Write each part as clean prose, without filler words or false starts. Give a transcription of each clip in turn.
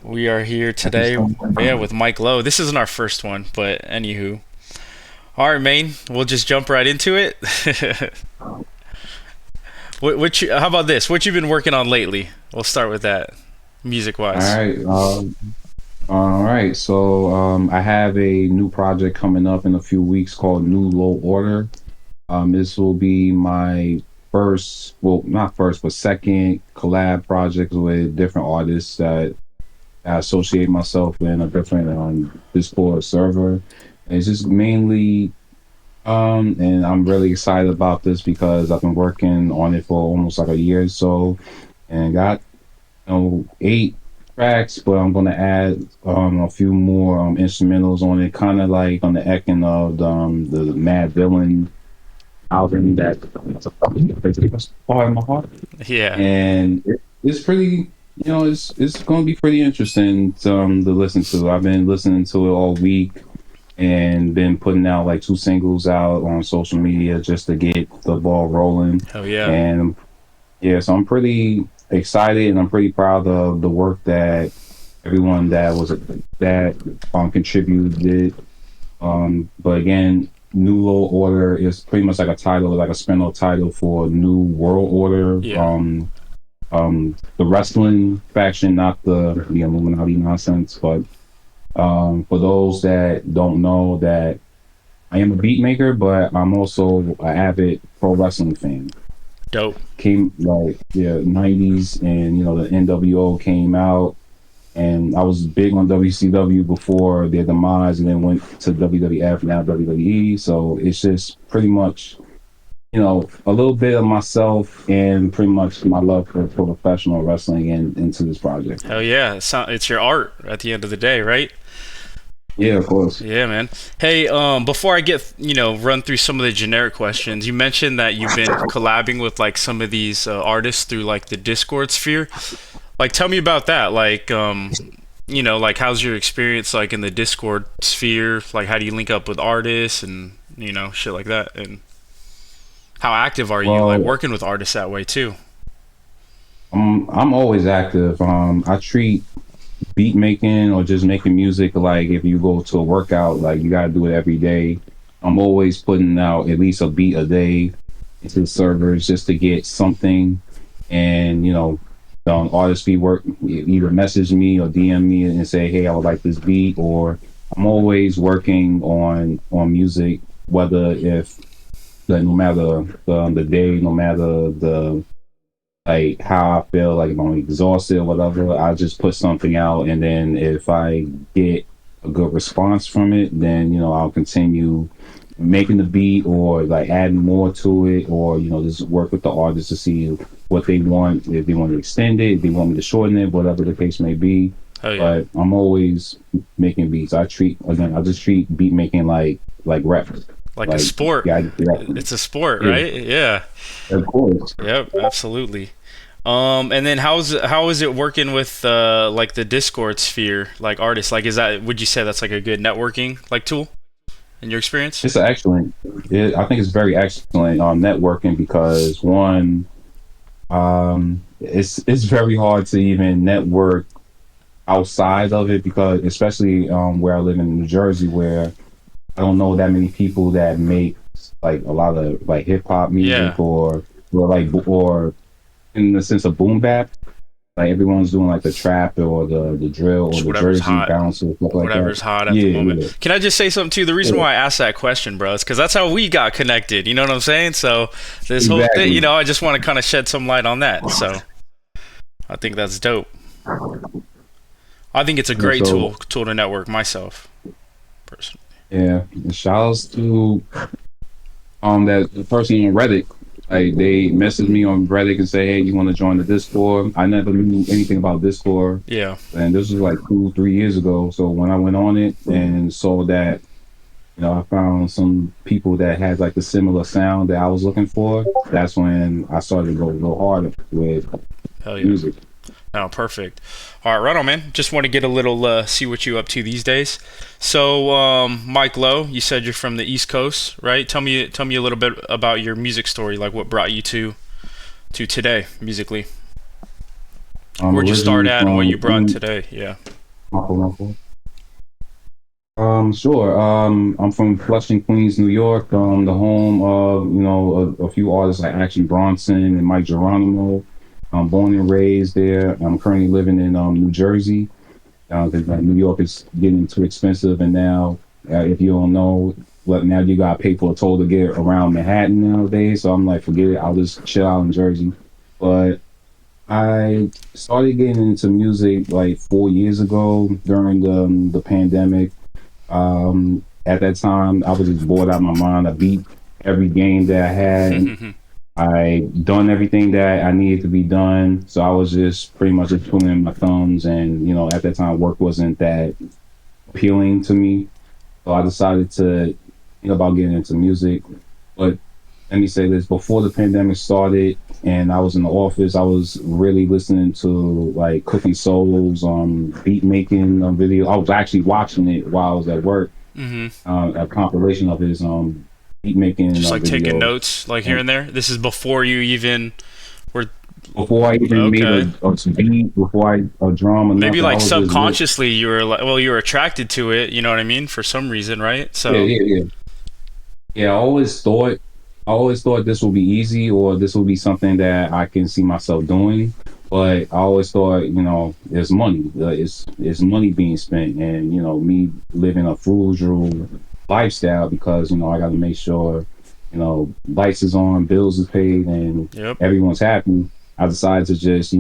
We are here today, yeah, with Myk LO. This isn't our first one, but anywho. All right, man. We'll just jump right into it. How about this? What you been working on lately? We'll start with that, All music-wise. right. All right. I have a new project coming up in a few weeks called New Low Order. This will be my first, well, not first, but second collab project with different artists that I associate myself in a different Discord server. And it's just mainly, and I'm really excited about this because I've been working on it for almost like a year or so, and got 8 tracks, but I'm gonna add a few more instrumentals on it, kind of like on the eking of the Mad Villain album that it's a fucking part of my heart, Yeah. and it's pretty. It's gonna be pretty interesting to listen to. I've been listening to it all week and been putting out like 2 singles out on social media just to get the ball rolling. Hell yeah. And yeah, so I'm pretty excited and I'm pretty proud of the work that everyone that contributed. But again, New World Order is pretty much like a title, like a spin-off title for New World Order. Yeah. The wrestling faction, not the Illuminati nonsense. But for those that don't know, that I am a beat maker, but I'm also an avid pro wrestling fan. Dope. Came like yeah 90s, and the NWO came out, and I was big on WCW before their demise, and then went to WWF, now WWE. So it's just pretty much a little bit of myself and pretty much my love for professional wrestling and into this project. Hell yeah. It's your art at the end of the day, right? Yeah, of course. Yeah, man. Hey, before I get, run through some of the generic questions, you mentioned that you've been collabing with like some of these artists through like the Discord sphere. Like, tell me about that. Like, like how's your experience like in the Discord sphere? Like, how do you link up with artists and shit like that? And how active are you like Well, working with artists that way too? I'm always active. I treat beat making or just making music like if you go to a workout, like you gotta do it every day. I'm always putting out at least a beat a day into the servers just to get something. And artists be work either message me or DM me and say, hey, I would like this beat. Or I'm always working on music, whether if no matter the day, no matter the like how I feel, like if I'm exhausted or whatever, I just put something out, and then if I get a good response from it, then I'll continue making the beat or like adding more to it, or just work with the artist to see what they want, if they want to extend it, if they want me to shorten it, whatever the case may be. Oh yeah. But I'm always making beats. I just treat beat making like rap. Like a Like sport. yeah, yeah, It's a sport, yeah, right? Yeah. of course. Yep, absolutely. And then how is it working with like the Discord sphere, like artists? Like, is that would you say that's like a good networking like tool in your experience? It's excellent. I think it's very excellent on networking because one, it's very hard to even network outside of it because especially where I live in New Jersey, where I don't know that many people that make like a lot of like hip hop Yeah, music or in the sense of boom bap. Like everyone's doing like the trap or the drill or just the whatever's Jersey hot, bounce or stuff like that. whatever's hot at the Yeah, moment. yeah, Can I just say something too? The reason yeah. why I asked that question, bro, is because that's how we got connected. You know what I'm saying? So this whole thing, Exactly. I just want to kind of shed some light on that. So I think that's dope. I think it's a Yeah, great so tool to network myself personally. yeah, and shout outs to that the person on Reddit. Like they messaged me on Reddit and say, "Hey, you want to join the Discord?" I never knew anything about Discord, Yeah. and this was like 2, 3 years ago. So when I went on it and saw that, I found some people that had like the similar sound that I was looking for. That's when I started to go a little harder with Hell yeah. music. Oh, perfect. All right, right on, man. Just want to get a little see what you up to these days. So, Myk LO, you said you're from the East Coast, right? Tell me a little bit about your music story, like what brought you to today musically. I'm Where'd you start originally at and what you from brought today? Yeah. Sure. I'm from Flushing, Queens, New York. The home of a few artists like Action Bronson and Mike Geronimo. I'm born and raised there. I'm currently living in New Jersey because New York is getting too expensive, and now if you don't know, now you got to pay for a toll to get around Manhattan nowadays. So I'm like, forget it. I'll just chill out in Jersey. But I started getting into music like 4 years ago during the pandemic. At that time, I was just bored out of my mind. I beat every game that I had. I done everything that I needed to be done. So I was just pretty much just twiddling my thumbs. And at that time, work wasn't that appealing to me. So I decided to think about getting into music. But let me say this: before the pandemic started, and I was in the office, I was really listening to like Cookie Souls, beat making video. I was actually watching it while I was at work. A compilation of his beat making Just like taking videos. notes, like here And and there. This is before you even were before I even made okay. a beat, before a drum or Maybe nothing, I like was just subconsciously you were like, well, you were attracted to it. You know what I mean? For some reason, right? yeah, So yeah, yeah. Yeah, I always thought this would be easy or this would be something that I can see myself doing. But I always thought, there's money. It's money being spent, and me living a frugal lifestyle because I got to make sure lights is on, bills is paid, and yep, everyone's happy. I decided to just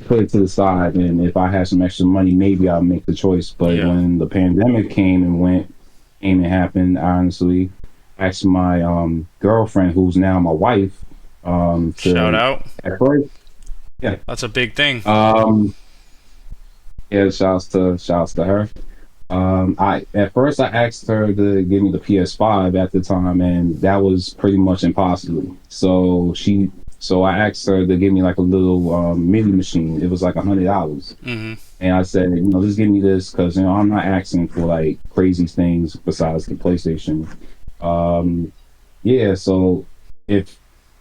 put it to the side, and if I had some extra money, maybe I'll make the choice. But yeah. when the pandemic came and happened, I honestly asked my girlfriend, who's now my wife, Shout to out. at first, yeah, That's a big thing. um, yeah, shouts to her. I at first I asked her to give me the PS5 at the time, and that was pretty much impossible. So I asked her to give me like a little mini machine. It was like $100. And I said, just give me this because I'm not asking for like crazy things besides the PlayStation. Yeah, so if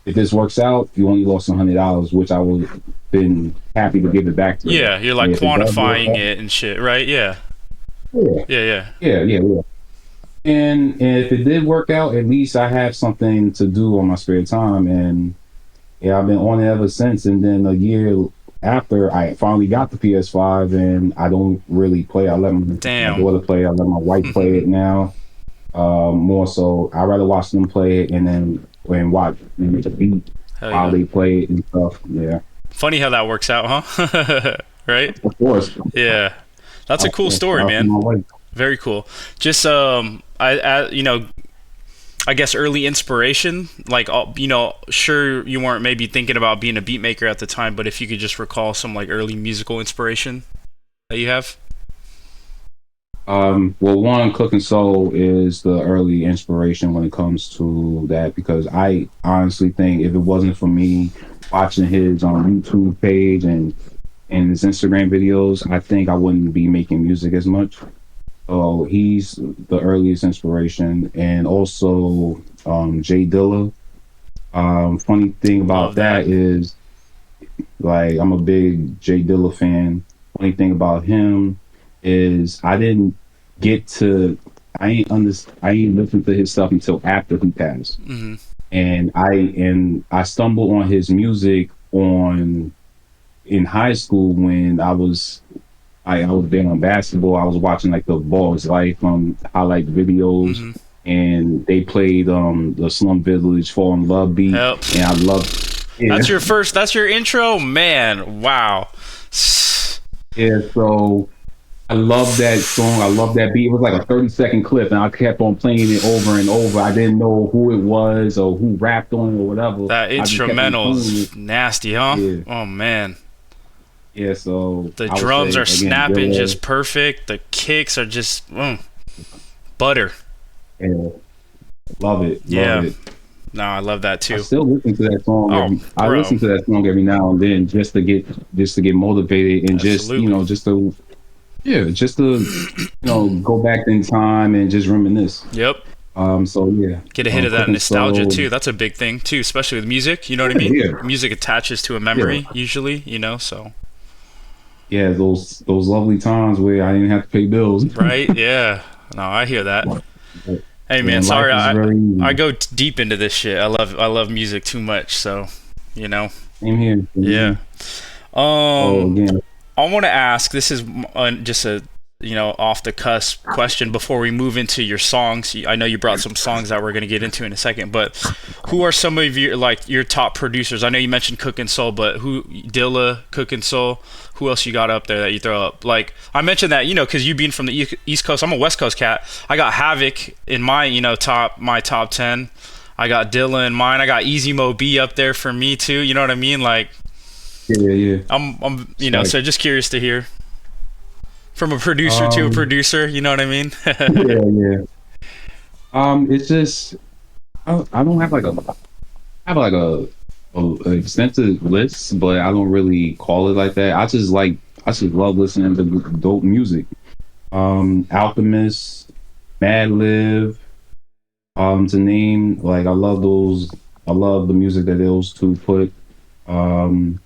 if this works out, you only lost $100, which I would have been happy to give it back to her. Yeah, you're And like if it does work quantifying out, it and shit, right? Yeah, yeah, yeah, yeah. yeah. And if it did work out, at least I have something to do on my spare time. And yeah, I've been on it ever since. And then a year after, I finally got the PS5, and I don't really play. I let my Damn. daughter play. I let my wife play it now. More so, I rather watch them play it and watch the beat Hell while yeah. they play it and stuff. Yeah, Funny how that works out, huh? Right? of course. Yeah. That's a cool story, Shout out to man. my wife. Very cool. Just I guess early inspiration, like sure you weren't maybe thinking about being a beat maker at the time, but if you could just recall some like early musical inspiration that you have. Well, one, Cooking Soul is the early inspiration when it comes to that because I honestly think if it wasn't for me watching his YouTube page and his Instagram videos, I think I wouldn't be making music as much. So he's the earliest inspiration, and also Jay Dilla. Funny thing about Love that. that is, like, I'm a big Jay Dilla fan. Funny thing about him is I didn't get to I ain't listened to his stuff until after he passed. And I stumbled on his music on in high school when I was big on basketball. I was watching like the Ball's Life highlight videos, and they played the Slum Village Fall in Love beat, Yep. and I loved yeah. That's your intro? Man, wow. Yeah, so I love that song. I love that beat. It was like a 30-second clip, and I kept on playing it over and over. I didn't know who it was or who rapped on it or whatever. That I just kept on instrumental playing it. is nasty, huh? Yeah, Oh man. yeah. So The I would drums say are again, snapping Dilla. just perfect. The kicks are just butter. Yeah, love it, love Yeah. it. No, I love that I too. still listen to that song Oh, every. I bro. listen to that song every now and then just to get motivated and just Absolutely. just to yeah just to go back in time and just reminisce. Yep. So yeah, Get a hit of that Cooking nostalgia Soul. too. That's a big thing too, especially with music. You know what I Yeah, mean? yeah, Music attaches to a yeah. memory usually, so yeah, those lovely times where I didn't have to pay bills. Right? Yeah. No, I hear that. But, Hey man, and life sorry, is I very I easy. go deep into this shit. I love music too much, so you know. Same here. Same Yeah. here. So Um, again, I want to ask. This is just a off the cusp question before we move into your songs. I know you brought some songs that we're gonna get into in a second, but who are some of your like your top producers? I know you mentioned Cook and Soul, but who Dilla, Cook and Soul? Who else you got up there that you throw up? Like I mentioned that because you being from the East Coast, I'm a West Coast cat. I got Havoc in my top 10. I got Dilla in mine. I got Easy Mo B up there for me too. You know what I mean? Like yeah, yeah. I'm It's like, so just curious to hear from a producer to a um, producer. You know what I mean? yeah, yeah. It's just I don't have like I have like a extensive list, but I don't really call it like that. I just love listening to dope music. Alchemist, Madlib, to name like I love those. I love the music that those two put. Um,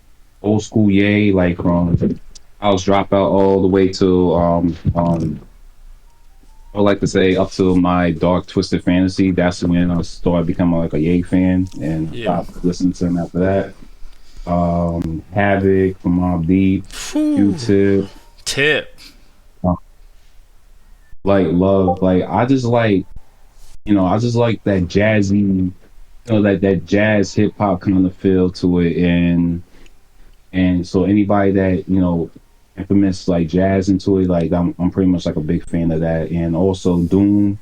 Old school, yay, like from House Dropout all the way to I would like to say up to my Dark Twisted Fantasy. That's when I started becoming like a Ye fan and Yeah. stopped listening to him after that. Havoc from Mobb Deep, Whew. Q-Tip, Tip. uh, like Love. Like I just like that jazzy, that jazz hip hop kind of feel to it, and so anybody that implements like jazz into it, like I'm pretty much like a big fan of that, and also Doom.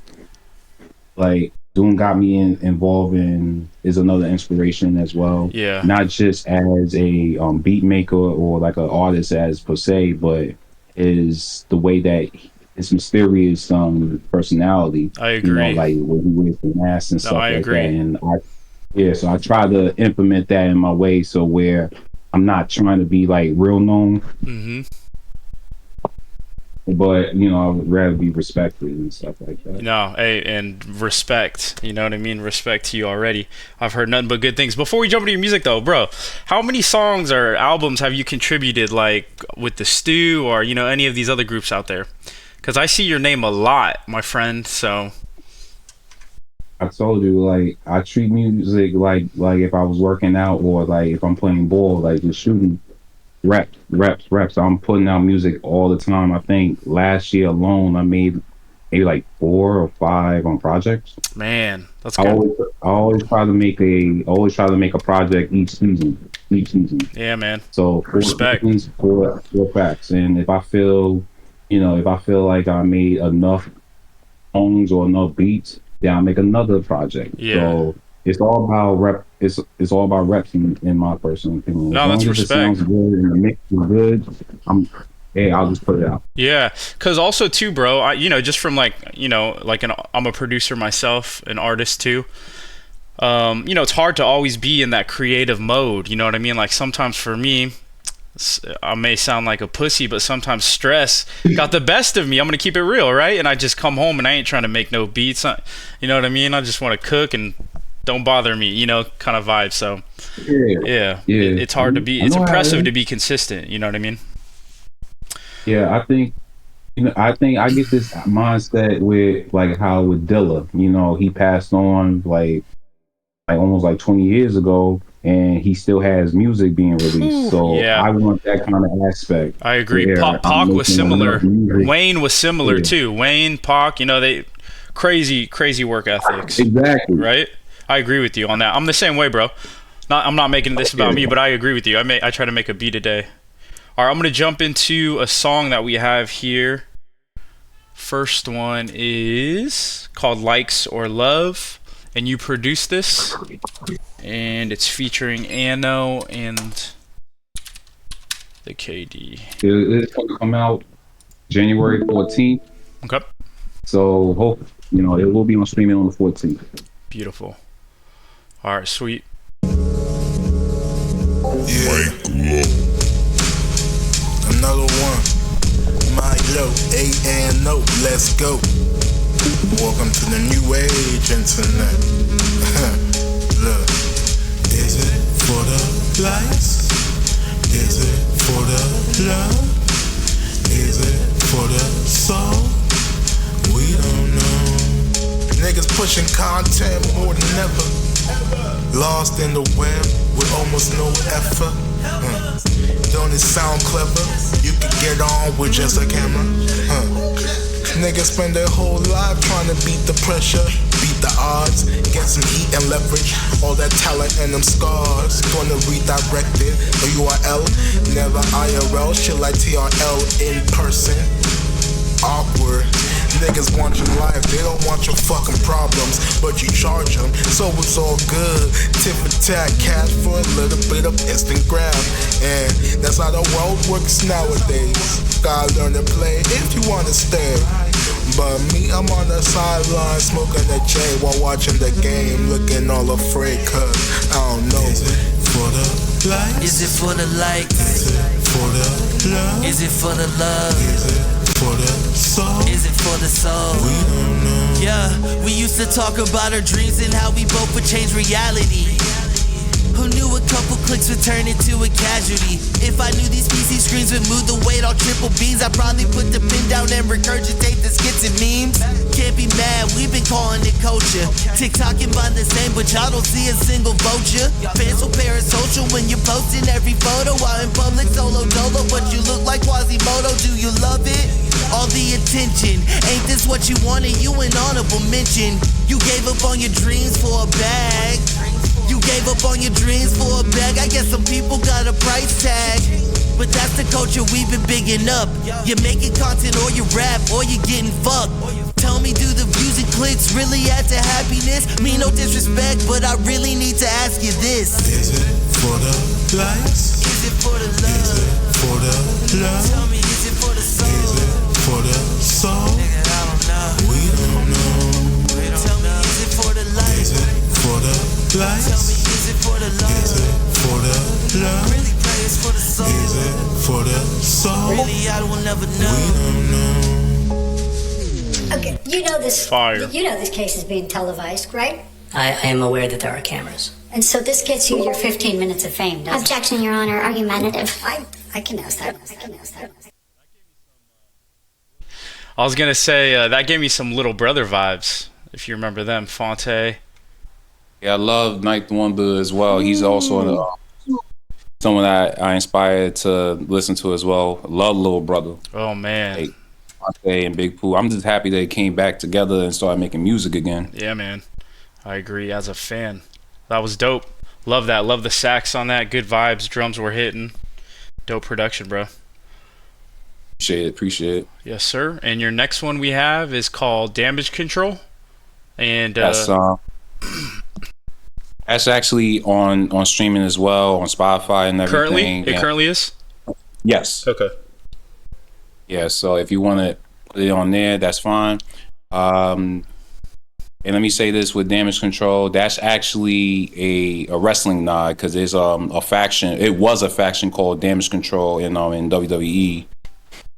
Like Doom got me involved in is another inspiration as well. Yeah. Not just as a beat maker or like an artist as per se, but is the way that his mysterious personality. I agree. Like when he wears the mask and No, stuff I like that. agree. And so I try to implement that in my way, so where I'm not trying to be like real known, Mhm. but I would rather be respected and stuff like that. No, hey, and respect. You know what I mean? Respect to you already. I've heard nothing but good things. Before we jump into your music, though, bro, how many songs or albums have you contributed, like with the Stew or any of these other groups out there? Because I see your name a lot, my friend. So I told you, like I treat music like if I was working out or like if I'm playing ball, like just shooting reps, reps, reps. I'm putting out music all the time. I think last year alone, I made maybe like 4 or 5 on projects. man, that's I good. always, I always try to make a project each season. Yeah, man. So four Respect. seasons, four packs. And if I feel like I made enough songs or enough beats, then I make another project. Yeah. So it's all about rep. It's all about reps in my personal opinion. As No, that's long as it sounds respect. good and the mix is good, I'm hey, I'll just put it out. Yeah, because also too, bro. Just from like I'm a producer myself, an artist too. It's hard to always be in that creative mode. You know what I mean? Like sometimes for me, I may sound like a pussy, but sometimes stress got the best of me. I'm gonna keep it real, right? And I just come home and I ain't trying to make no beats. You know what I mean? I just want to cook and don't bother me. Kind of vibe. So Yeah, yeah, yeah. it's hard to be. I It's know how it impressive to is. be consistent. You know what I mean? Yeah, I think I get this mindset with like how with Dilla. He passed on like almost like 20 years ago, and he still has music being released. Whew, So yeah. I want that kind of aspect I agree. where I'm Pac was making enough similar. music. Wayne was similar Yeah, too. Wayne, Pac, they crazy, crazy work ethics, exactly. right? I agree with you on that. I'm the same way, bro. I'm not making this about me, Yeah. but I agree with you. I try to make a beat a day. All right, I'm gonna jump into a song that we have here. First one is called "Likes or Love," and you produced this, and it's featuring Ano and the KD. It's going to come out January 14th. Okay, So hope it will be on streaming on the 14th. beautiful. All right, sweet. Yeah, another one. Myk LO, A&O, let's go. Welcome to the new age internet. Look, is it for the likes? Is it for the love? pushing content more than ever. Lost in the web with almost no effort. Don't it sound clever? You can get on with just a camera. Niggas spend their whole life trying to beat the pressure, beat the odds, get some heat and leverage. All that talent and them scars, gonna redirect it. A URL, never IRL, shit like TRL in person. Awkward. Niggas want your life, they don't want your fucking problems, but you charge them, so it's all good. Tip for tat, cash for a little bit of instant grab, and that's how the world works nowadays. Gotta learn to play if you wanna stay. But me, I'm on the sideline smoking a J while watching the game, looking all afraid, cause I don't know. Is it for the likes? Is it for the likes? Is it for the love? Is it for the love? Is it for the soul? Is it for the soul? We don't know. Yeah, we used to talk about our dreams and how we both would change reality. Who knew a couple clicks would turn into a casualty? If I knew these PC screens would move the weight on triple B's, I'd probably put the pen down and regurgitate the skits and memes. Can't be mad, we've been calling it culture. TikTok and by the same, but y'all don't see a single vulture. Fans will parasocial when you're posting every photo while in public solo dolo, but you look like Quasimodo. Do you love it? All the attention, ain't this what you wanted? You an honorable mention. You gave up on your dreams for a bag. You gave up on your dreams for a bag. I guess some people got a price tag, but that's the culture we've been bigging up. You're making content or you rap or you're getting fucked. Tell me, do the views and clicks really add to happiness? Me no disrespect, but I really need to ask you this. Is it for the likes? Is it for the love? Is it for the love? Tell me, is it for the soul? Is it for the soul? Nigga, I don't know. We don't know. Tell me, is it for the light? Is it for the likes? Tell me, is it for the love? Is it for the love? Really pray it's for the soul. Is it for the soul? Really, I will never We know. don't know. Okay, you know this. Fire. You know this case is being televised, right? I am aware that there are cameras. And so this gets you your 15 minutes of fame, doesn't Objection, Your Honor. Argumentative. it? I can ask that. I can ask that. I was gonna say that gave me some Little Brother vibes. If you remember them, Fonte. Yeah, I love Ninth Wonder as well. He's also someone that I inspired to listen to as well. Love Little Brother. Oh man. Hey, Fonte and Big Pooh. I'm just happy they came back together and started making music again. Yeah, man. I agree. As a fan, that was dope. Love that. Love the sax on that. Good vibes. Drums were hitting. Dope production, bro. Appreciate it. Yes, sir. And your next one we have is called Damage Control. And That's actually on streaming as well, on Spotify and currently, everything. it currently is. Yes. Okay. Yeah. So if you want to put it on there, that's fine. And let me say this with Damage Control, that's actually a wrestling nod because there's a faction. It was a faction called Damage Control in WWE,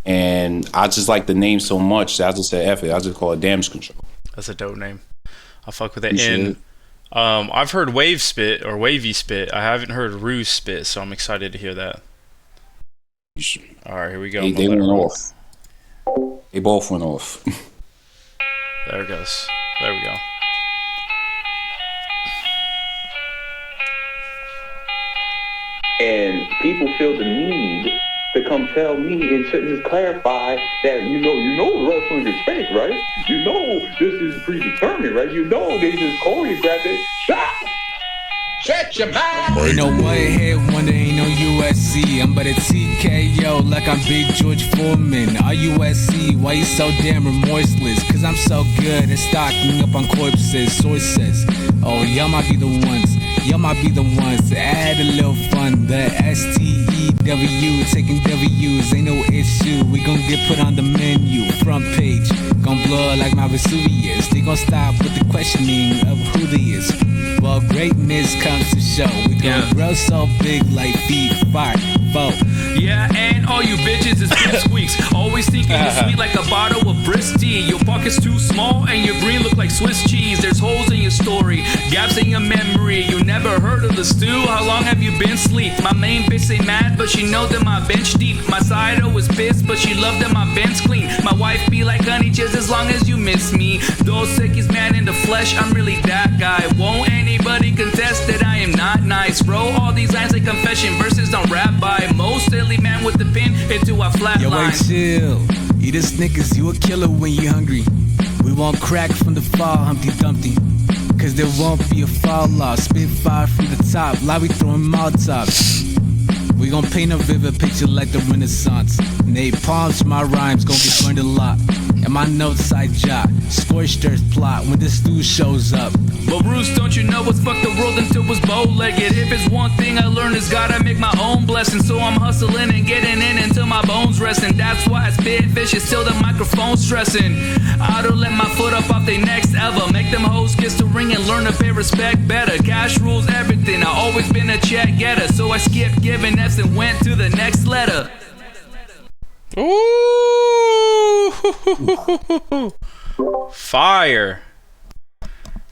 and I just like the name so much that I just said F it. I just call it Damage Control. That's a dope name. I fuck with it. And I've heard Wave Spit or Wavy Spit. I haven't heard Ruse Spit, so I'm excited to hear that. All right, here we go. They went off. They both went off. There it goes. There we go. And people feel the need to come tell me and to just clarify that you know wrestling is fake, right? You know this is predetermined, right? You know they just choreographed it. Shut your mouth! Ain't no one-head wonder, ain't no USC. I'm but a TKO like I'm Big George Foreman. RUSC, why you so damn remorseless? Cause I'm so good at stocking up on corpses. Source says, oh, y'all might be the ones. Y'all might be the ones to add a little fun. The STEW, taking W's, ain't no issue. We gon' get put on the menu. Front page, gon' blow like my Vesuvius. They gon' stop with the questioning of who they is. Well, greatness comes to show. We gon' grow so big like feet, fire, boat. Yeah, and all all you bitches is pipsqueaks. Always thinking you're sweet like a bottle of brisk tea. Your pocket's too small and your green look like Swiss cheese. There's holes in your story, gaps in your memory. You never heard of the stew? How long have you been sleep? My main bitch ain't mad, but she know that my bench deep. My side was pissed, but she loved that my bench clean. My wife be like, honey, just as long as you miss me. Dos Equis man in the flesh, I'm really that guy. Won't anybody contest that I am not nice, bro? All these lines like confession verses don't rap by. Most silly man with the pen into a flat Yo, line. wait, chill. Eat a Snickers, you a killer when you hungry. We won't crack from the fall, Humpty Dumpty. Cause there won't be a fall off. Spit fire from the top, like we throwing Molotovs. We gon' paint a vivid picture like the Renaissance. Napalm to my rhymes, gon' get burned a lot. And my notes I jot, scorched earth plot when this dude shows up. But Bruce, don't you know what's fucked the world until it's bow-legged? If it's one thing I learned is gotta make my own blessing. So I'm hustling and getting in until my bones resting. That's why I spit vicious till the microphone stressing. I don't let my foot up off they necks ever. Make them hoes kiss the ring and learn to pay respect better. Cash rules everything, I always been a check getter. So I skipped giving F's and went to the next letter. Ooh, fire!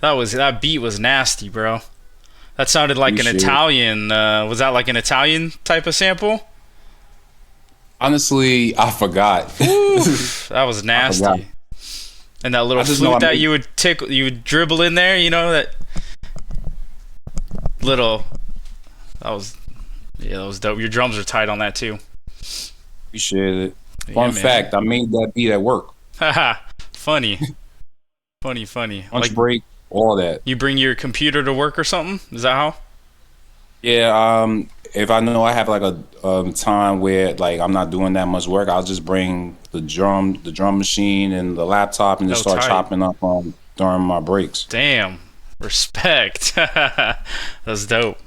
That beat was nasty, bro. That sounded like an Italian. Was that like an Italian type of sample? Honestly, I forgot. That was nasty. And that little flute that you would dribble in there, you know, that little. That was dope. Your drums are tight on that too. Appreciate it. Fun fact, I made that beat at work. Haha, funny. Funny. Lunch break, all that. You bring your computer to work or something? Is that how? Yeah, if I know I have like a time where like I'm not doing that much work, I'll just bring the drum machine and the laptop and just start chopping up during my breaks. Damn, respect. That's dope.